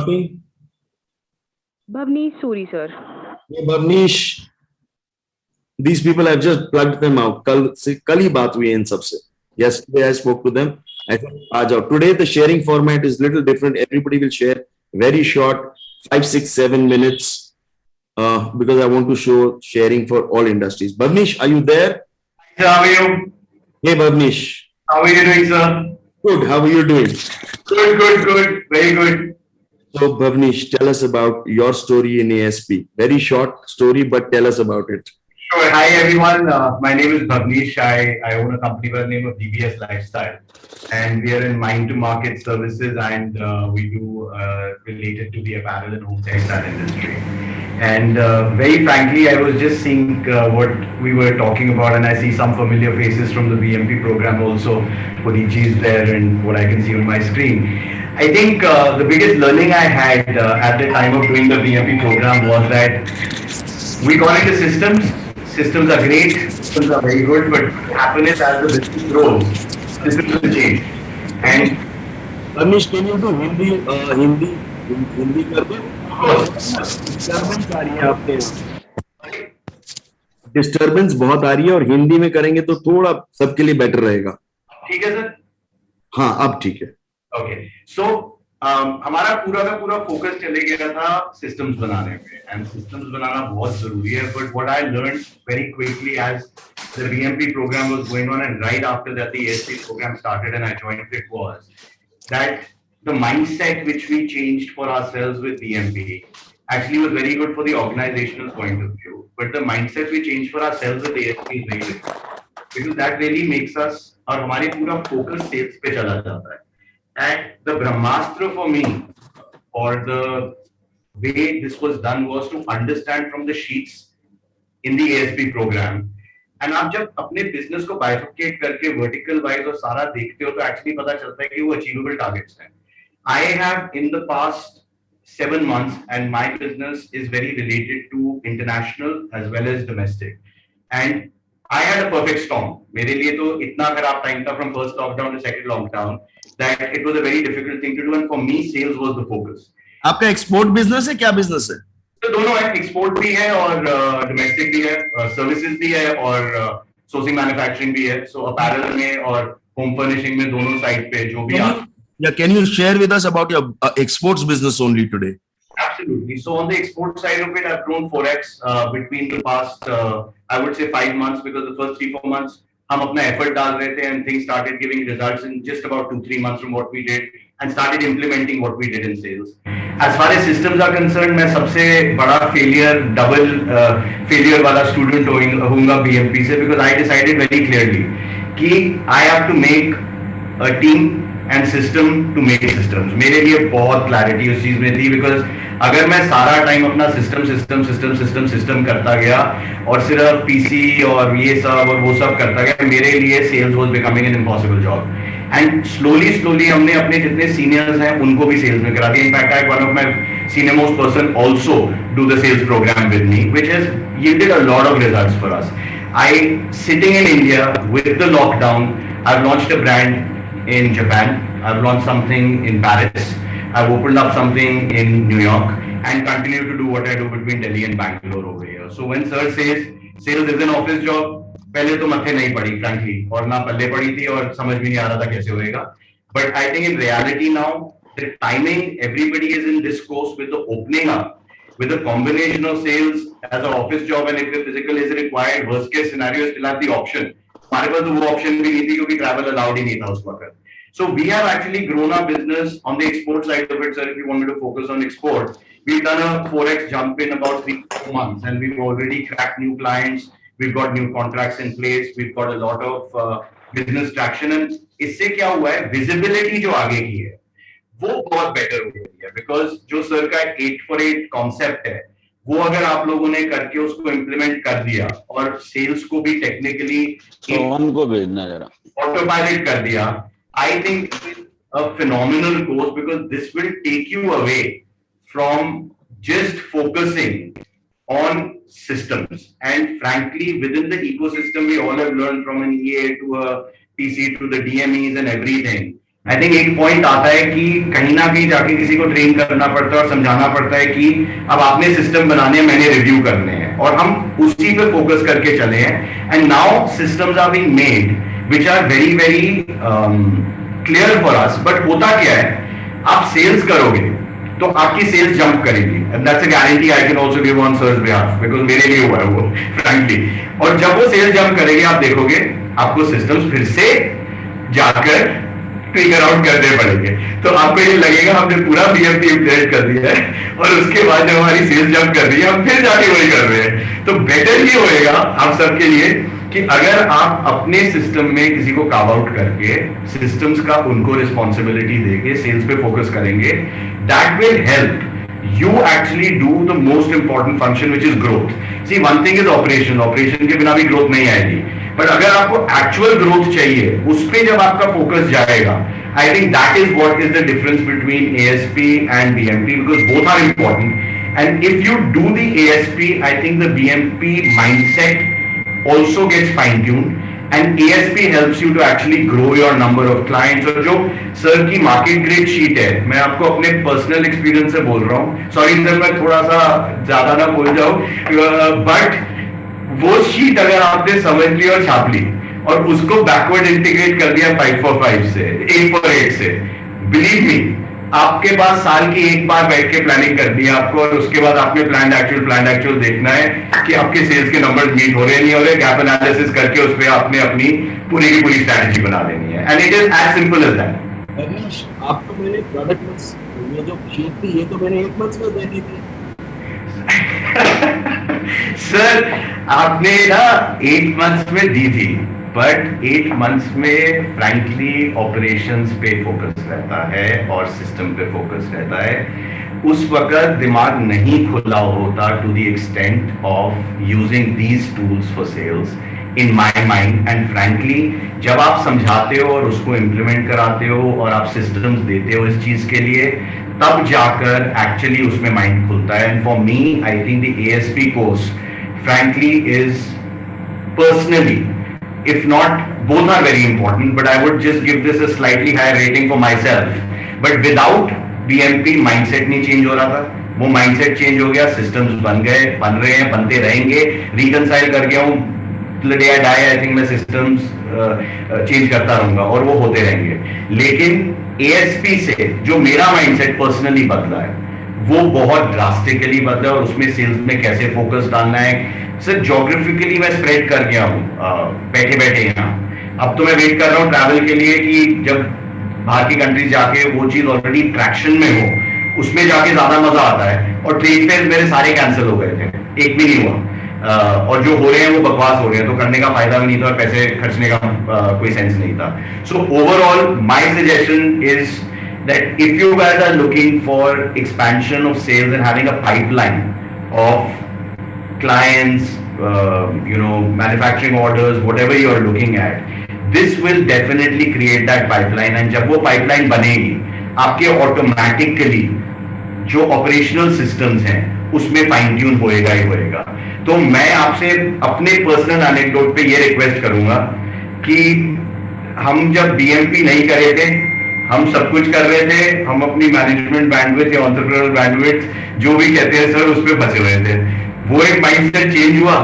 talking? Bhavneesh Suri, sir. Hey, Bhavneesh, these people I've just plugged them out. कल ही बात हुई है इन सबसे. Yesterday I spoke to them. I said, "आ जाओ." Today the sharing format is little different. Everybody will share very short, 5, 6, 7 minutes, because I want to show sharing for all industries. Bhavneesh, are you there? Sir, how are you? Hey, Bhavneesh. How are you doing, sir? Good. How are you doing? Good. Very good. So, Bhavneesh, tell us about your story in ASP. Very short story, but tell us about it. Sure. Hi, everyone. My name is Bhavneesh. I own a company by the name of DBS Lifestyle. And we are in mind to market services, and we do related to the apparel and home textile industry. And very frankly, I was just seeing what we were talking about, and I see some familiar faces from the BMP program also. Podichi is there, and what I can see on my screen. I think the biggest learning I had at the time of doing the BMP program was that we got into systems. Systems are great, systems are very good, but what happens is as the business grows, systems will change. And Bhavneesh, can you do Hindi कर दो? Disturbance आ रही है आपके यहाँ. Disturbance बहुत आ रही है, और हिंदी में करेंगे तो थोड़ा सबके लिए बेटर रहेगा. ठीक है सर? हाँ, अब ठीक है. ओके, सो हमारा पूरा का पूरा फोकस चले गया था सिस्टम्स बनाने पे, एंड सिस्टम्स बनाना बहुत जरूरी है. But what I learn very quickly as the BMP program was going on, and right after that the ASP program started and I joined it, was that the mindset which we changed for ourselves with BMP actually was very good for the organizational point of view, but the mindset we changed for ourselves with ASP is very different, because that really makes us, और हमारे पूरा focus sales पे चला जाता है. And the Brahmastra for me, or the way this was done, was to understand from the sheets in the ASP program. And आप जब अपने बिजनेस को बाइफर्केट करके वर्टिकल वाइज और सारा देखते हो, तो एक्चुअली पता चलता है कि वो अचीवेबल टारगेट्स हैं. I have in the past 7 months, and my business is very related to international as well as domestic. And I had a perfect storm. मेरे लिए तो इतना खराब टाइम था from first lockdown to second lockdown that it was a very difficult thing to do. And for me, sales was the focus. आपका export business है, क्या business है? तो दोनों है, एक्सपोर्ट भी है और डोमेस्टिक भी है, सर्विसेज भी है और सोर्सिंग मैन्युफैक्चरिंग भी है. सो अपैरल में और होम फर्निशिंग में दोनों साइड पे जो भी आप. Yeah, can you share with us about your exports business only today? Absolutely. So on the export side of it, I've grown 4x between the past, I would say 5 months, because the first 3-4 months हम अपना effort डाल रहे थे, and things started giving results in just about 2-3 months from what we did, and started implementing what we did in sales. As far as systems are concerned, मैं सबसे बड़ा double failure वाला student होऊंगा BMP से, because I decided very clearly कि I have to make a team and system to make systems. मेरे लिए बहुत क्लैरिटी उस चीज में थी, बिकॉज अगर मैं सारा टाइम अपना सिस्टम करता गया और सिर्फ पीसी और ये सब और वो सब करता गया, मेरे लिए sales was becoming an impossible job. And slowly हमने अपने जितने सीनियर्स हैं उनको भी सेल्स में करा दिया. In fact I one of my senior most person also do the sales program with me, which has yielded a lot of results for us. Sitting in India with the lockdown, I've launched a brand in Japan, I've launched something in Paris, I've opened up something in New York, and continue to do what I do between Delhi and Bangalore over here. So when sir says sales is an office job, पहले तो मत्थे नहीं पड़ी frankly, और ना पल्ले पड़ी थी, और समझ भी नहीं आ रहा था कैसे होएगा. But I think in reality now, the timing, everybody is in this course with the opening up, with the combination of sales as an office job, and if the physical is required, worst case scenario still have the option. हमारे पास तो वो option भी नहीं थी, क्योंकि travel allowed ही नहीं था उस वक्त. So we have actually grown our business on the export side of it, sir. If you want me to focus on export, we've done a 4x jump in about 3-4 months, and we've already cracked new clients. We've got new contracts in place. We've got a lot of business traction, and इससे क्या हुआ है, visibility जो आगे की है वो बहुत बेटर हो गई है, because जो सर का 8 for 8 कॉन्सेप्ट है, वो अगर आप लोगों ने करके उसको इम्प्लीमेंट कर दिया और सेल्स को भी टेक्निकली उनको भेजना जरा ऑटोपायलट कर दिया, I think it's a phenomenal course, because this will take you away from just focusing on systems. And frankly, within the ecosystem, we all have learned from an EA to a PC to the DMEs and everything. I think एक point आता है कि कहीं ना कहीं जाके किसी को ट्रेन करना पड़ता है और समझाना पड़ता है कि अब आपने सिस्टम बनाने हैं, मैंने रिव्यू करने हैं, और हम उसी पे फोकस करके चले हैं। And now systems are being made which are very very clear for us. But होता क्या है, आप सेल्स करोगे तो आपकी सेल्स जंप करेगी, and that's a guarantee I can also give on sir's behalf, because मेरे लिए हुआ है वो फ्रैंकली। और जब वो सेल्स जंप करेगी, आप देखोगे आपको सिस्टम्स फिर से जाकर फिगर आउट करने पड़ेंगे। तो आपको ये लगेगा हमने पूरा बीएमपी इम्प्लीमेंट कर दिया है, और उसके बाद जब हमारी सेल्स जंप कर रही है हम फिर जाके वही कर रहे हैं। तो बेटर ये होएगा आप सबके लिए कि अगर आप अपने सिस्टम में किसी को कार्व आउट करके सिस्टम्स का उनको रिस्पॉन्सिबिलिटी देके सेल्स पे फोकस करेंगे, that will help you actually do the most important function, which is growth. See, one thing is operation के बिना भी growth नहीं आएगी, but अगर आपको actual growth चाहिए, उस पे जब आपका focus जाएगा, I think that is what is the difference between ASP and BMP, because both are important. And if you do the ASP, I think the BMP mindset also gets fine-tuned. And ASP helps you to actually grow your number of clients. और जो sir की market grade sheet है, मैं आपको अपने personal experience से बोल रहा हूँ, सॉरी सर मैं थोड़ा सा ज्यादा ना बोल जाऊं, बट वो शीट अगर आपने समझ ली और छाप ली और उसको बैकवर्ड इंटीग्रेट कर दिया 545 से 848 से, बिलीव मी, आपके पास साल की एक बार बैठ के प्लानिंग करनी है आपको, और उसके बाद आपने प्लान एक्चुअल देखना है कि आपके सेल्स के नंबर्स मीट हो रहे नहीं हो रहे, गैप एनालिसिस करके उस पे आपने अपनी पूरी की पूरी स्ट्रैटेजी बना देनी है। And it is as simple as that. Ramesh, आपको मैंने प्रोडक्ट मिक्स, ये जो शीट थी, ये तो मैंने 1 मंथ में दे दी थी। सर आपने ना 8 मंथ्स में दी थी, बट 8 मंथ्स में फ्रैंकली ऑपरेशंस पे फोकस रहता है और सिस्टम पे फोकस रहता है। उस वक्त दिमाग नहीं खुला होता to the extent of using these tools for sales in my mind. And frankly जब आप समझाते हो और उसको इम्प्लीमेंट कराते हो और आप सिस्टम्स देते हो इस चीज के लिए, तब जाकर एक्चुअली उसमें माइंड खुलता है। And for me I think the ASP course frankly is personally, if not, both are very important, but I would just give this a slightly higher rating for myself. But without BMP mindset नहीं change हो रहा था, वो mindset change हो गया, systems बन गए, बन रहे हैं, बनते रहेंगे, reconcile कर गया हूँ, till the day I die, I think मैं systems change करता रहूंगा और वो होते रहेंगे। लेकिन ASP से जो मेरा mindset personally बदला है, वो बहुत ड्रास्टिकली बदला, और उसमें सेल्स में कैसे फोकस डालना है। सर ज्योग्राफिकली मैं स्प्रेड कर गया हूँ बैठे बैठे यहाँ। अब तो मैं वेट कर रहा हूँ ट्रैवल के लिए कि जब बाहर की कंट्रीज जाके वो चीज ऑलरेडी ट्रैक्शन में हो, उसमें जाके ज्यादा मजा आता है। और ट्रेड फेयर मेरे सारे कैंसिल हो गए थे, एक भी नहीं हुआ, और जो हो रहे हैं वो बकवास हो रहे हैं, तो करने का फायदा भी नहीं था और पैसे खर्चने का कोई सेंस नहीं था। So overall my suggestion is that if you guys are looking for expansion of sales and having a pipeline of clients, manufacturing orders, whatever you are looking at, this will definitely create that pipeline. And जब वो pipeline बनेगी, आपके automatically जो operational systems हैं, उसमें fine tune होएगा ही होएगा। तो मैं आपसे अपने personal anecdote पे ये request करूंगा कि हम जब BMP नहीं करे थे, हम सब कुछ कर रहे थे, हम अपनी मैनेजमेंट बैंडविड्थ या एंटरप्रेन्योर बैंडविड्थ जो भी कहते हैं सर, उस पे फंसे हुए थे। वो एक माइंडसेट चेंज हुआ,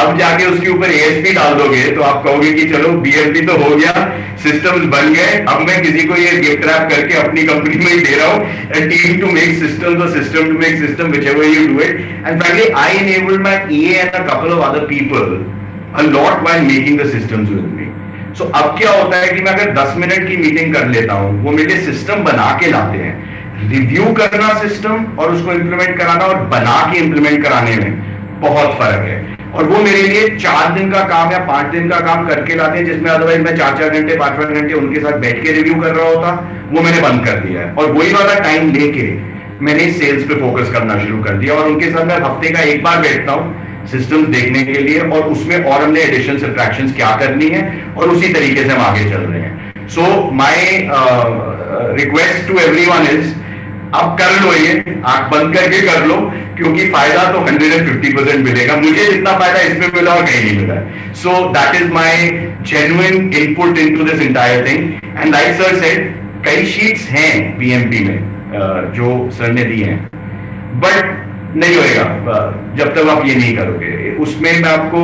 अब जाके उसके ऊपर ASP डाल दोगे तो आप कहोगे कि चलो BMP तो हो गया, सिस्टम्स बन गए, अब मैं किसी को ये गिफ्ट रैप करके अपनी कंपनी में ही दे रहा हूँ, a team to make systems or system to make system, whichever you do it. And frankly, I enabled my EA and a couple of other people a lot while making the systems with me. So, अब क्या होता है कि मैं अगर 10 minute की meeting कर लेता हूं, वो मेरे सिस्टम बना के लाते हैं। रिव्यू करना सिस्टम और उसको इंप्लीमेंट कराना और बना के इंप्लीमेंट कराने में बहुत फर्क है, और वो मेरे लिए 4 दिन का काम या 5 दिन का काम करके लाते हैं, जिसमें अदरवाइज मैं 4-4 घंटे 5-5 घंटे उनके साथ बैठ के रिव्यू कर रहा होता, वो मैंने बंद कर दिया है। और वही वाला टाइम लेके मैंने सेल्स पे फोकस करना शुरू कर दिया, और उनके साथ मैं हफ्ते का एक बार बैठता हूँ सिस्टम्स देखने के लिए, और उसमें और हमने एडिशन सब्ट्रैक्शंस क्या करनी है, और उसी तरीके से हम आगे चल रहे हैं। So my request to everyone is, अब कर लो, ये आंख बंद करके कर लो, क्योंकि फायदा तो 150% मिलेगा। मुझे जितना फायदा इसमें मिला और कहीं नहीं मिला। So that is my genuine input into this entire thing. And like sir said, कई शीट्स हैं बीएमपी में जो सर ने दी हैं, बट नहीं होएगा जब तक आप ये नहीं करोगे। उसमें मैं आपको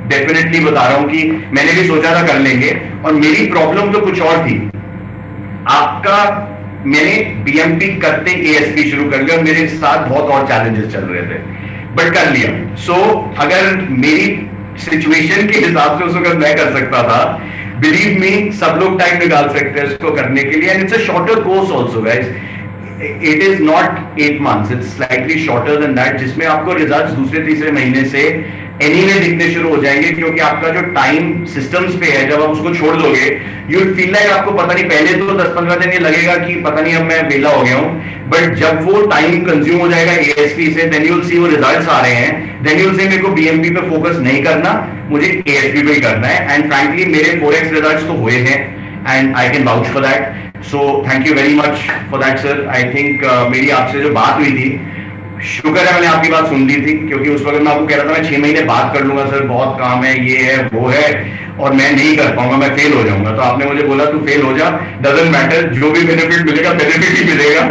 डेफिनेटली बता रहा हूं कि मैंने भी सोचा था कर लेंगे, और मेरी प्रॉब्लम तो कुछ और थी। आपका मैंने बीएमपी करते एएसपी शुरू कर लिया और मेरे साथ बहुत और चैलेंजेस चल रहे थे, बट कर लिया। सो अगर मेरी सिचुएशन के हिसाब से उस वक्त मैं कर सकता था, बिलीव मी सब लोग टाइम निकाल सकते हैं इसको करने के लिए, and it's a shorter course also guys. It is not 8 months, it's slightly shorter than that, जिसमें आपको रिजल्ट्स दूसरे तीसरे महीने से एनीवे दिखने शुरू हो जाएंगे, क्योंकि आपका जो टाइम सिस्टम्स पे है, जब आप उसको छोड़ दोगे यू फील लाइक आपको पता नहीं, पहले तो 10-15 दिन ये लगेगा कि पता नहीं अब मैं वेला हो गया हूं, बट जब वो टाइम कंज्यूम हो जाएगा एएसपी से, देन यू विल सी वो रिजल्ट्स आ रहे हैं, देन यू विल से मेरे को बीएमपी पे फोकस नहीं करना, मुझे एएसपी पे ही करना है। एंड फ्रैंकली मेरे 4x रिजल्ट्स तो हुए हैं, and I can vouch for that. So thank you very much for that sir. I think मेरी आपसे जो बात हुई थी, शुक्र है मैंने आपकी बात सुन ली थी, क्योंकि उस वक्त मैं आपको कह रहा था मैं 6 महीने बात कर लूंगा सर, बहुत काम है, ये है वो है, और मैं नहीं कर पाऊंगा, मैं फेल हो जाऊंगा। तो आपने मुझे बोला तू फेल हो जा, डजंट मैटर, जो भी बेनिफिट मिलेगा बेनिफिट ही मिलेगा,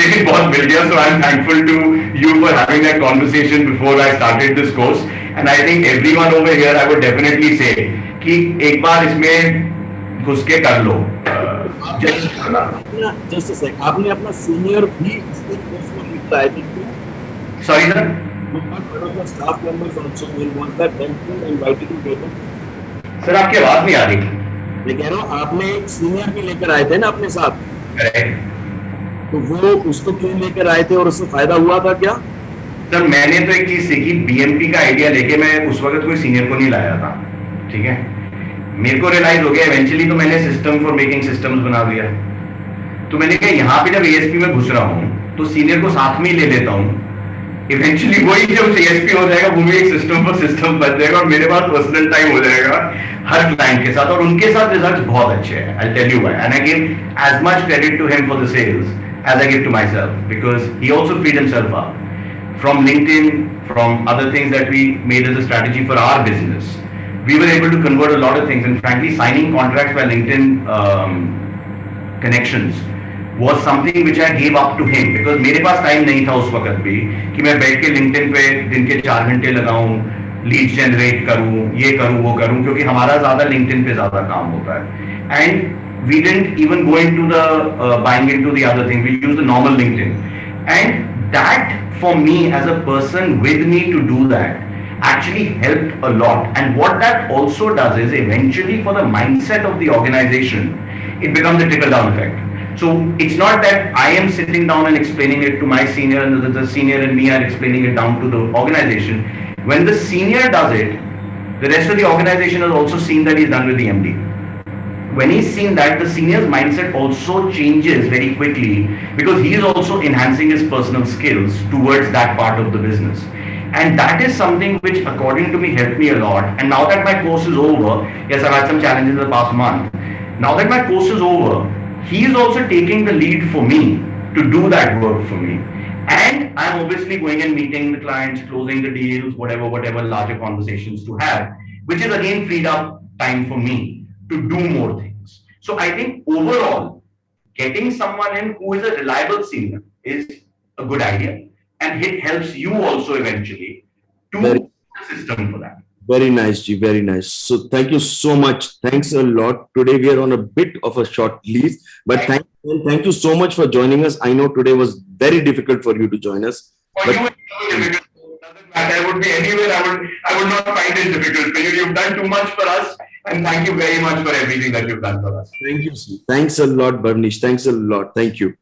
लेकिन बहुत मिल गया। So I am thankful to you for having that conversation before I started this course, and I think everyone over here I would definitely say कि एक बार इसमें घुस के कर लो। जस्ट अ सेकंड, आपने अपना सीनियर भी इसके कोर्स में लिखा है कि sorry sir, staff members also will want that tension and invited to get. Sir आपकी आवाज नहीं आ रही। मैं कह रहा हूँ आपने एक सीनियर भी लेकर आए थे ना अपने साथ, करेक्ट। तो वो उसको क्यों लेकर आए थे और उससे फायदा हुआ था क्या? सर मैंने तो एक चीज सीखी, बीएमपी का आइडिया लेके मैं उस वक्त कोई सीनियर को नहीं लाया था, ठीक है। मेरे को रियलाइज हो गया इवेंचुअली, तो मैंने सिस्टम फॉर मेकिंग सिस्टम्स बना दिया। तो मैंने कहा यहाँ पे जब एएसपी में घुस रहा हूँ तो सीनियर को साथ में ही ले लेता हूँ, इवेंचुअली वही जब सीएसपी हो जाएगा वो भी एक सिस्टम पर सिस्टम बन जाएगा, और मेरे पास पर्सनल टाइम हो जाएगा हर क्लाइंट के साथ, और उनके साथ रिजल्ट्स बहुत अच्छे हैं। I tell you why, and I give as much credit to him for the sales as I give to myself, because he also freed himself up from LinkedIn, from other things that we made as a strategy for our business. We were able to convert a lot of things, and frankly signing contracts by LinkedIn connections was something which I gave up to him, because मेरे पास time नहीं था उस वक्त भी कि मैं बैठ के LinkedIn पे दिन के 4 घंटे लगाऊं, लीड जनरेट करूं, ये करूं वो करूं, क्योंकि हमारा ज्यादा LinkedIn पे ज्यादा काम होता है। And we didn't even go into the buying into the other thing, we used the normal LinkedIn, and that for me as a person with me to do that actually helped a lot. And what that also does is eventually for the mindset of the organization, it becomes a trickle down effect. So it's not that I am sitting down and explaining it to my senior and the senior and me are explaining it down to the organization. When the senior does it, the rest of the organization has also seen that he's done with the MD. When he's seen that, the senior's mindset also changes very quickly, because he is also enhancing his personal skills towards that part of the business. And that is something which according to me helped me a lot. And now that my course is over, yes, I've had some challenges in the past month. Now that my course is over, he is also taking the lead for me to do that work for me. And I'm obviously going and meeting the clients, closing the deals, whatever larger conversations to have, which is again freed up time for me to do more things. So I think overall, getting someone in who is a reliable senior is a good idea, and it helps you also eventually to Very- the system for that. Very nice, Ji. Very nice. So thank you so much. Thanks a lot. Today we are on a bit of a short leave, but thank you so much for joining us. I know today was very difficult for you to join us. For But you, it's so difficult. Doesn't matter. I would be anywhere. I would not find it difficult for you. You've done too much for us, and thank you very much for everything that you've done for us. thank you, Ji. Thanks a lot, Bhavnish. Thanks a lot. Thank you.